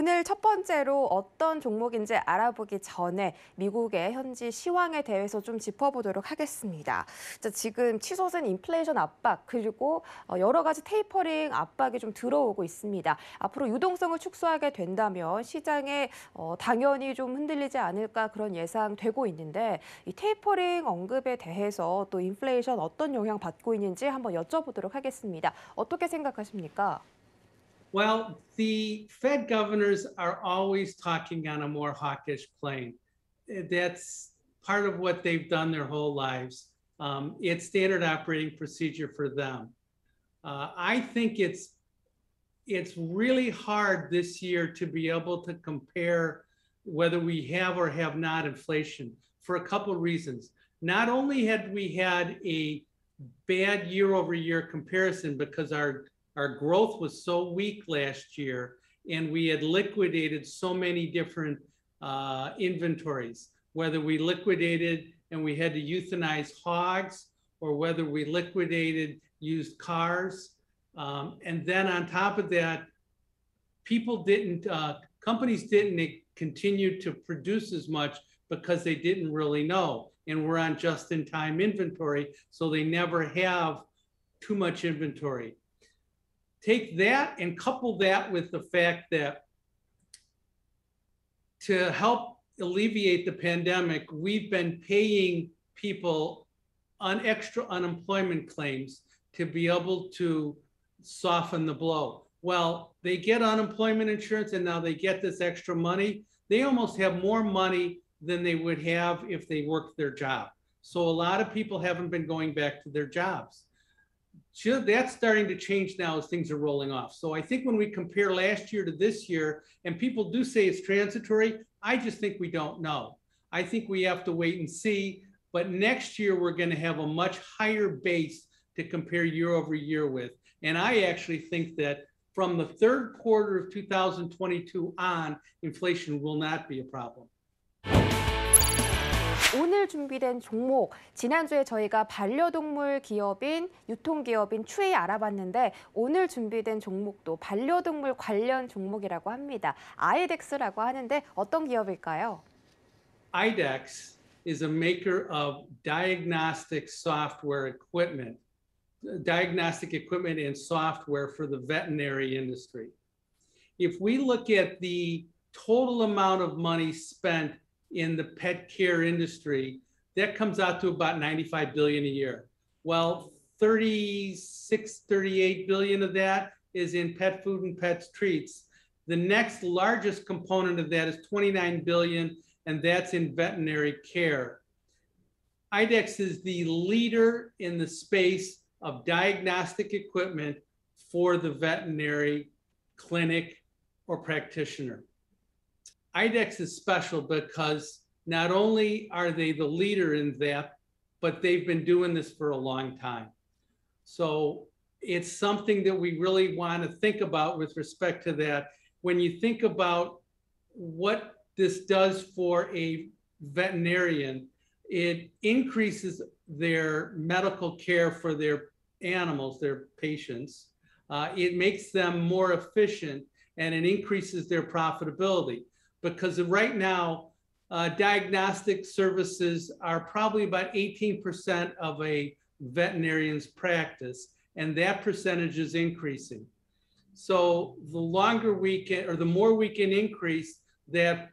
오늘 첫 번째로 어떤 종목인지 알아보기 전에 미국의 현지 시황에 대해서 좀 짚어보도록 하겠습니다. 자, 지금 치솟은 인플레이션 압박 그리고 여러 가지 테이퍼링 압박이 좀 들어오고 있습니다. 앞으로 유동성을 축소하게 된다면 시장에 당연히 좀 흔들리지 않을까 그런 예상되고 있는데 이 테이퍼링 언급에 대해서 또 인플레이션 어떤 영향 받고 있는지 한번 여쭤보도록 하겠습니다. 어떻게 생각하십니까? Well, the Fed governors are always talking on a more hawkish plane. That's part of what they've done their whole lives. It's standard operating procedure for them. I think it's really hard this year to be able to compare whether we have or have not inflation for a couple of reasons. Not only had we had a bad year over year comparison because our growth was so weak last year and we had liquidated so many different inventories, whether we liquidated and we had to euthanize hogs or whether we liquidated used cars. And then on top of that, companies didn't continue to produce as much because they didn't really know. And we're on just-in-time inventory, so they never have too much inventory. Take that and couple that with the fact that to help alleviate the pandemic, we've been paying people on extra unemployment claims to be able to soften the blow. Well, they get unemployment insurance and now they get this extra money. They almost have more money than they would have if they worked their job. So a lot of people haven't been going back to their jobs. That's starting to change now as things are rolling off. So I think when we compare last year to this year, and people do say it's transitory, I just think we don't know. I think we have to wait and see. But next year, we're going to have a much higher base to compare year over year with. And I actually think that from the third quarter of 2022 on, inflation will not be a problem. 오늘 준비된 종목, 지난주에 저희가 반려동물 기업인 유통기업인 추이 알아봤는데 오늘 준비된 종목도 반려동물 관련 종목이라고 합니다. 아이덱스라고 하는데 어떤 기업일까요? IDEX is a maker of diagnostic software equipment, diagnostic equipment and software for the veterinary industry. If we look at the total amount of money spent in the pet care industry, that comes out to about 95 billion a year. Well, 36, 38 billion of that is in pet food and pet treats. The next largest component of that is 29 billion, and that's in veterinary care. IDEX is the leader in the space of diagnostic equipment for the veterinary clinic or practitioner. IDEX is special because not only are they the leader in that, but they've been doing this for a long time. So it's something that we really want to think about with respect to that. When you think about what this does for a veterinarian, it increases their medical care for their animals, their patients. It makes them more efficient and it increases their profitability. Because right now, diagnostic services are probably about 18% of a veterinarian's practice, and that percentage is increasing. So the longer we can, or the more we can increase that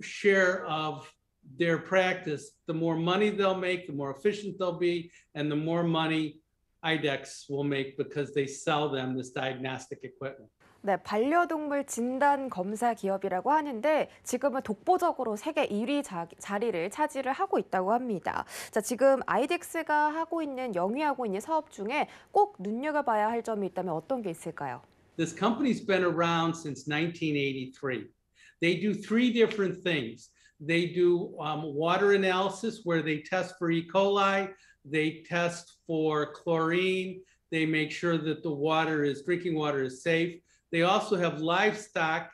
share of their practice, the more money they'll make, the more efficient they'll be, and the more money IDEX will make because they sell them this diagnostic equipment. 네, 반려동물 진단 검사 기업이라고 하는데 지금은 독보적으로 세계 1위 자리를 차지를 하고 있다고 합니다. 자, 지금 아이덱스가 영위하고 있는 사업 중에 꼭 눈여겨봐야 할 점이 있다면 어떤 게 있을까요? This company's been around since 1983. They do three different things. They do water analysis where they test for E. coli, they test for chlorine, they make sure that the drinking water is safe. They also have livestock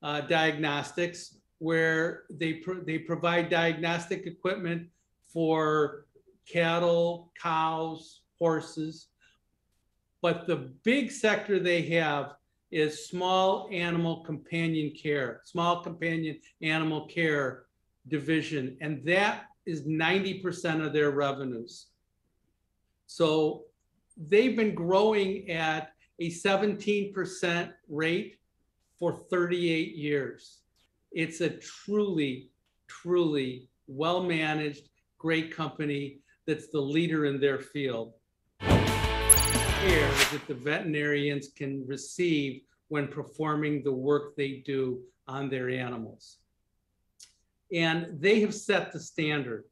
diagnostics where they provide diagnostic equipment for cattle, cows, horses. But the big sector they have is small animal companion care, small companion animal care division, and that is 90% of their revenues. So they've been growing at a 17% rate for 38 years. It's a truly, truly well-managed, great company that's the leader in their field. Care that the veterinarians can receive when performing the work they do on their animals. And they have set the standard.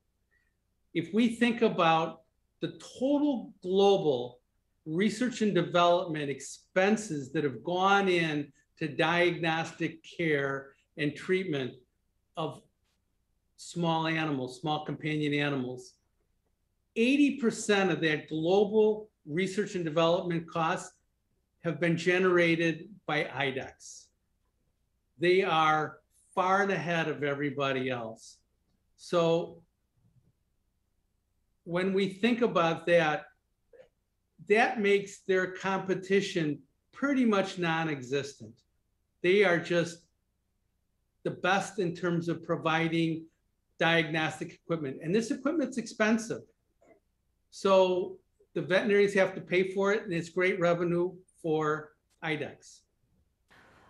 If we think about the total global research and development expenses that have gone in to diagnostic care and treatment of small animals, small companion animals, 80% of that global research and development costs have been generated by IDEXX. They are far and ahead of everybody else. So when we think about that, that makes their competition pretty much non-existent. They are just the best in terms of providing diagnostic equipment. And this equipment's expensive. So the veterinarians have to pay for it, and it's great revenue for IDEXX.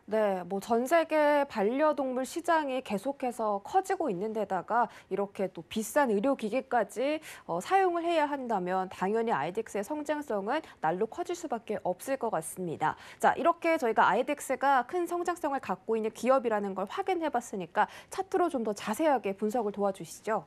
네, 뭐 전 세계 반려동물 시장이 계속해서 커지고 있는 데다가 이렇게 또 비싼 의료기기까지 사용을 해야 한다면 당연히 아이덱스의 성장성은 날로 커질 수밖에 없을 것 같습니다. 자, 이렇게 저희가 아이덱스가 큰 성장성을 갖고 있는 기업이라는 걸 확인해봤으니까 차트로 좀 더 자세하게 분석을 도와주시죠.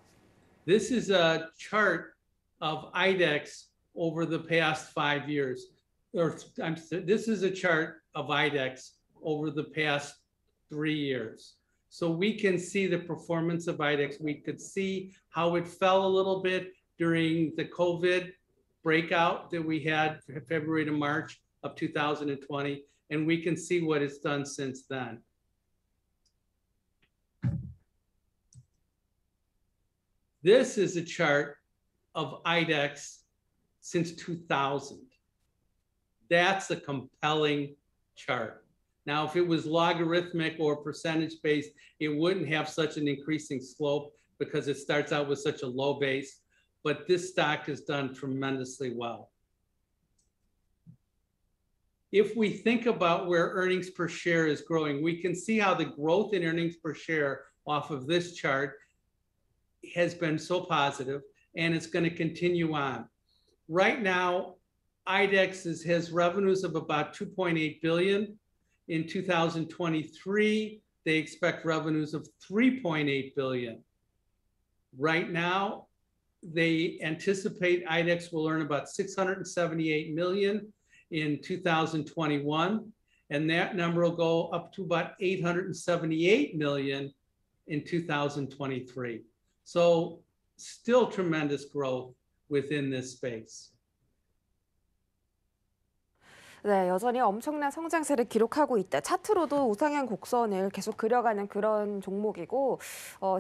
This is a chart of IDEXX over the past 5 years. This is a chart of IDEXX over the past 3 years. So we can see the performance of IDEXX. We could see how it fell a little bit during the COVID breakout that we had February to March of 2020, and we can see what it's done since then. This is a chart of IDEXX since 2000. That's a compelling chart. Now, if it was logarithmic or percentage-based, it wouldn't have such an increasing slope because it starts out with such a low base, but this stock has done tremendously well. If we think about where earnings per share is growing, we can see how the growth in earnings per share off of this chart has been so positive, and it's going to continue on. Right now, IDEXX has revenues of about 2.8 billion. In 2023, they expect revenues of 3.8 billion. Right now, they anticipate IDEXX will earn about 678 million in 2021, and that number will go up to about 878 million in 2023. So still tremendous growth within this space. 네, 여전히 엄청난 성장세를 기록하고 있다. 차트로도 우상향 곡선을 계속 그려가는 그런 종목이고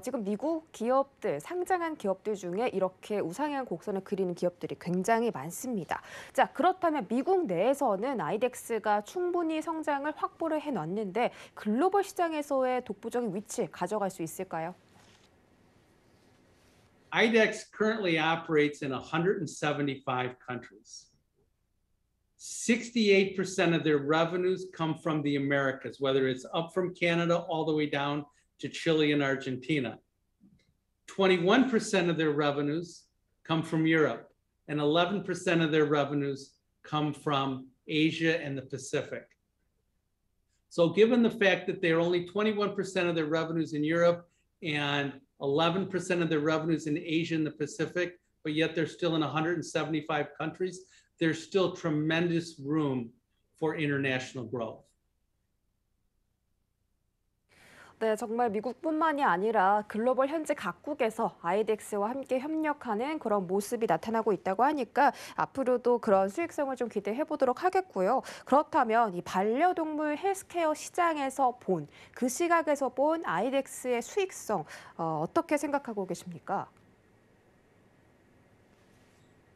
지금 미국 기업들, 상장한 기업들 중에 이렇게 우상향 곡선을 그리는 기업들이 굉장히 많습니다. 자, 그렇다면 미국 내에서는 아이덱스가 충분히 성장을 확보를 해놨는데 글로벌 시장에서의 독보적인 위치 가져갈 수 있을까요? IDEXX currently operates in 175 countries. 68% of their revenues come from the Americas, whether it's up from Canada all the way down to Chile and Argentina. 21% of their revenues come from Europe, and 11% of their revenues come from Asia and the Pacific. So given the fact that they're only 21% of their revenues in Europe and 11% of their revenues in Asia and the Pacific, but yet they're still in 175 countries, there's still tremendous room for international growth. 네, 정말 미국뿐만이 아니라 글로벌 현지 각국에서 아이덱스와 함께 협력하는 그런 모습이 나타나고 있다고 하니까 앞으로도 그런 수익성을 좀 기대해 보도록 하겠고요. 그렇다면 이 반려동물 헬스케어 시장에서 본, 그 시각에서 본 아이덱스의 수익성 어떻게 생각하고 계십니까?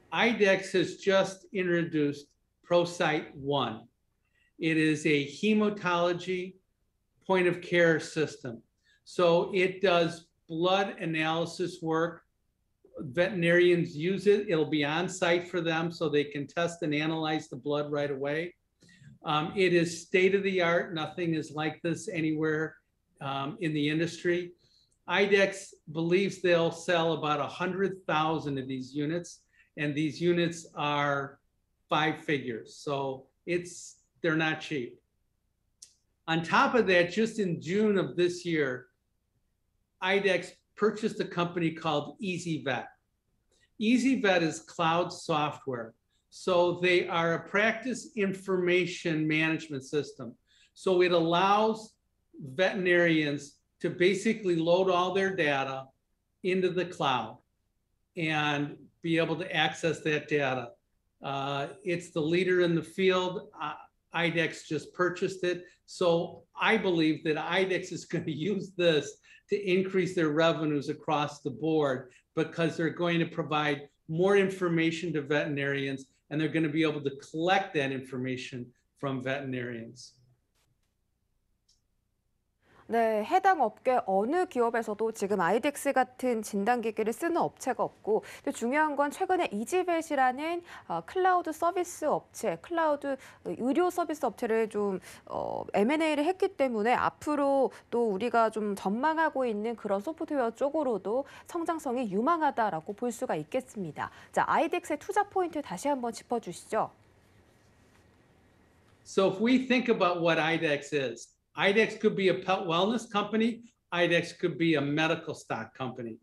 IDEXX has just introduced ProCyte One. It is a hematology point of care system. So it does blood analysis work. Veterinarians use it. It'll be on site for them so they can test and analyze the blood right away. It is state of the art. Nothing is like this anywhere in the industry. IDEXX believes they'll sell about 100,000 of these units, and these units are 5 figures. So they're not cheap. On top of that, just in June of this year, IDEXX purchased a company called ezyVet. ezyVet is cloud software. So they are a practice information management system. So it allows veterinarians to basically load all their data into the cloud and be able to access that data. It's the leader in the field. IDEXX just purchased it. So I believe that IDEXX is going to use this to increase their revenues across the board because they're going to provide more information to veterinarians, and they're going to be able to collect that information from veterinarians. 네, 해당 업계 어느 기업에서도 지금 IDEXX 같은 진단기기를 쓰는 업체가 없고, 또 중요한 건 최근에 이지벳이라는 클라우드 서비스 업체, 클라우드 의료 서비스 업체를 좀 M&A를 했기 때문에 앞으로 또 우리가 좀 전망하고 있는 그런 소프트웨어 쪽으로도 성장성이 유망하다라고 볼 수가 있겠습니다. 자, IDEXX의 투자 포인트 다시 한번 짚어주시죠. So if we think about what IDEXX is, IDEXX could be a pet wellness company. IDEXX could be a medical stock company.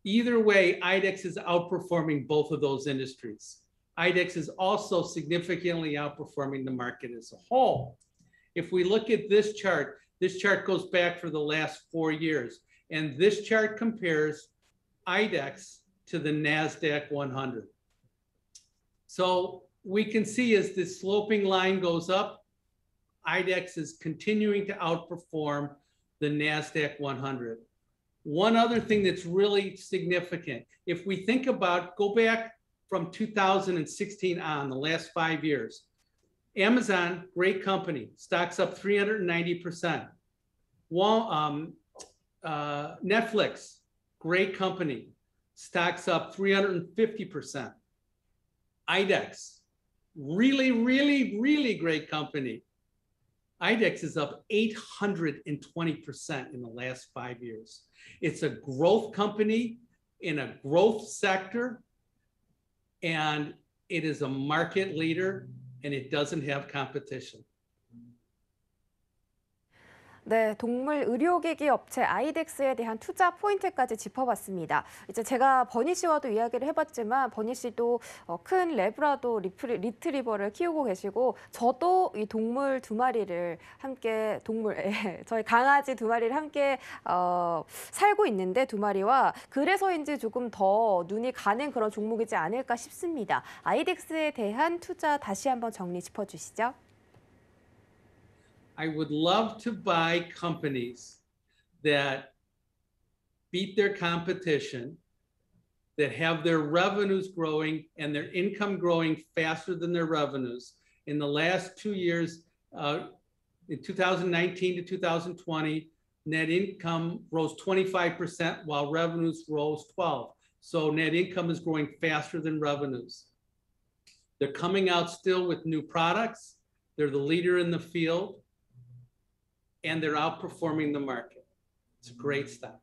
Either way, IDEXX is outperforming both of those industries. IDEXX is also significantly outperforming the market as a whole. If we look at this chart goes back for the last 4 years. And this chart compares IDEXX to the NASDAQ 100. So we can see as this sloping line goes up, IDEXX is continuing to outperform the NASDAQ 100. One other thing that's really significant, if we think about, go back from 2016 on, the last 5 years, Amazon, great company, stocks up 390%. Netflix, great company, stocks up 350%. IDEXX, really, really, really great company. IDEXX is up 820% in the last 5 years. It's a growth company in a growth sector, and it is a market leader, and it doesn't have competition. 네, 동물 의료기기 업체 IDEXX에 대한 투자 포인트까지 짚어봤습니다. 이제 제가 버니 씨와도 이야기를 해봤지만 버니 씨도 큰 레브라도 리트리버를 키우고 계시고 저도 이 동물 2마리를 함께 저희 강아지 2마리를 함께 살고 있는데 2마리와 그래서인지 조금 더 눈이 가는 그런 종목이지 않을까 싶습니다. IDEXX에 대한 투자 다시 한번 정리 짚어주시죠. I would love to buy companies that beat their competition, that have their revenues growing and their income growing faster than their revenues. In the last 2 years, in 2019 to 2020, net income rose 25% while revenues rose 12%. So net income is growing faster than revenues. They're coming out still with new products. They're the leader in the field. And they're outperforming the market. It's a great stock.